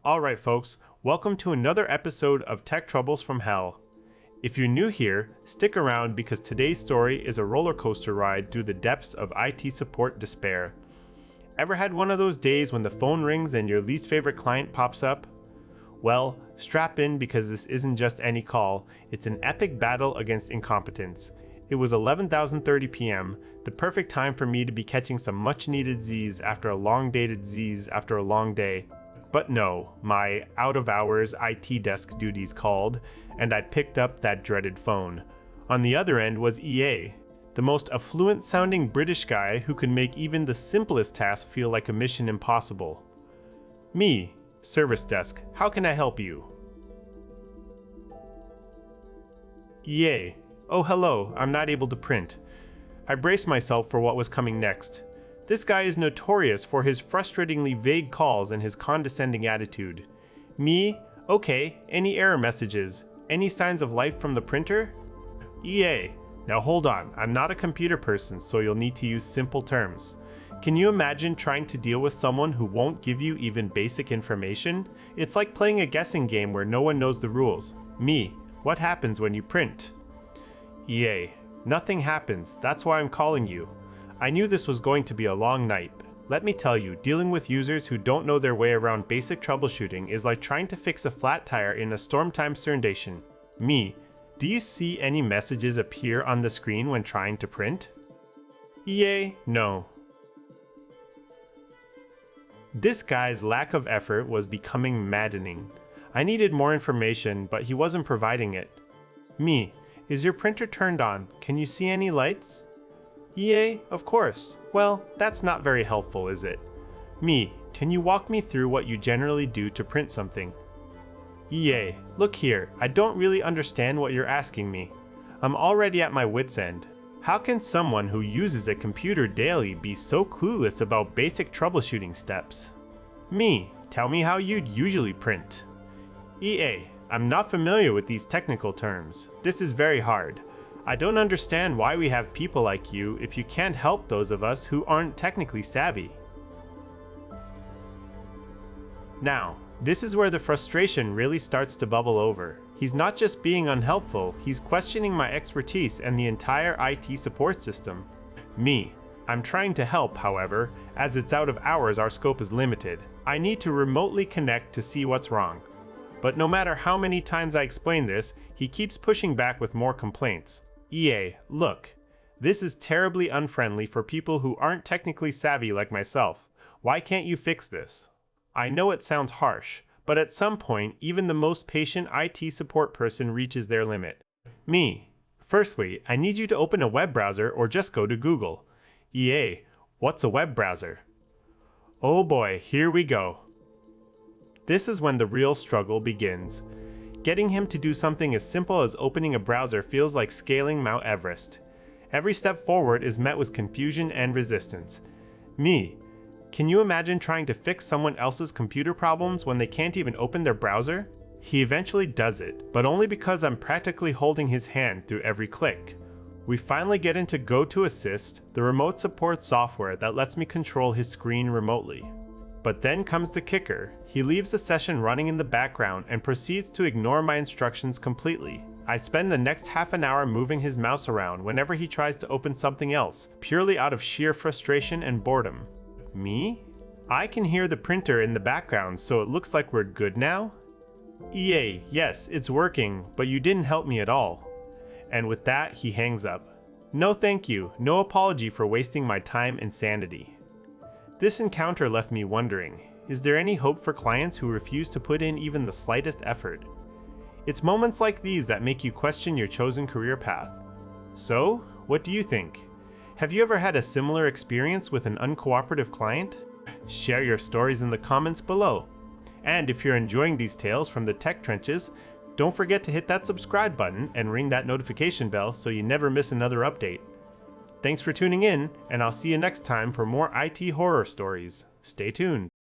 Alright folks, welcome to another episode of Tech Troubles from Hell. If you're new here, stick around because today's story is a roller coaster ride through the depths of IT support despair. Ever had one of those days when the phone rings and your least favorite client pops up? Well, strap in because this isn't just any call, it's an epic battle against incompetence. It was 11:30 p.m., the perfect time for me to be catching some much needed Z's after a long day. But no, my out-of-hours IT desk duties called, and I picked up that dreaded phone. On the other end was EA, the most affluent-sounding British guy who could make even the simplest task feel like a mission impossible. Me, service desk, how can I help you? EA, oh hello, I'm not able to print. I braced myself for what was coming next. This guy is notorious for his frustratingly vague calls and his condescending attitude. Me? Okay, any error messages? Any signs of life from the printer? EA, now hold on, I'm not a computer person, so you'll need to use simple terms. Can you imagine trying to deal with someone who won't give you even basic information? It's like playing a guessing game where no one knows the rules. Me, what happens when you print? EA, nothing happens, that's why I'm calling you. I knew this was going to be a long night. Let me tell you, dealing with users who don't know their way around basic troubleshooting is like trying to fix a flat tire in a storm-time station. Me, do you see any messages appear on the screen when trying to print? EA, no. This guy's lack of effort was becoming maddening. I needed more information, but he wasn't providing it. Me, is your printer turned on? Can you see any lights? EA, of course. Well, that's not very helpful, is it? Me, can you walk me through what you generally do to print something? EA, look here, I don't really understand what you're asking me. I'm already at my wit's end. How can someone who uses a computer daily be so clueless about basic troubleshooting steps? Me, tell me how you'd usually print. EA, I'm not familiar with these technical terms. This is very hard. I don't understand why we have people like you if you can't help those of us who aren't technically savvy. Now, this is where the frustration really starts to bubble over. He's not just being unhelpful, he's questioning my expertise and the entire IT support system. Me, I'm trying to help, however, as it's out of hours our scope is limited. I need to remotely connect to see what's wrong. But no matter how many times I explain this, he keeps pushing back with more complaints. EA, look, this is terribly unfriendly for people who aren't technically savvy like myself. Why can't you fix this? I know it sounds harsh, but at some point, even the most patient IT support person reaches their limit. Me, firstly, I need you to open a web browser or just go to Google. EA, what's a web browser? Oh boy, here we go. This is when the real struggle begins. Getting him to do something as simple as opening a browser feels like scaling Mount Everest. Every step forward is met with confusion and resistance. Me, can you imagine trying to fix someone else's computer problems when they can't even open their browser? He eventually does it, but only because I'm practically holding his hand through every click. We finally get into GoToAssist, the remote support software that lets me control his screen remotely. But then comes the kicker. He leaves the session running in the background and proceeds to ignore my instructions completely. I spend the next half an hour moving his mouse around whenever he tries to open something else, purely out of sheer frustration and boredom. Me? I can hear the printer in the background, so it looks like we're good now? EA, yes, it's working, but you didn't help me at all. And with that, he hangs up. No thank you, no apology for wasting my time and sanity. This encounter left me wondering, is there any hope for clients who refuse to put in even the slightest effort? It's moments like these that make you question your chosen career path. So, what do you think? Have you ever had a similar experience with an uncooperative client? Share your stories in the comments below. And if you're enjoying these tales from the tech trenches, don't forget to hit that subscribe button and ring that notification bell so you never miss another update. Thanks for tuning in, and I'll see you next time for more IT horror stories. Stay tuned.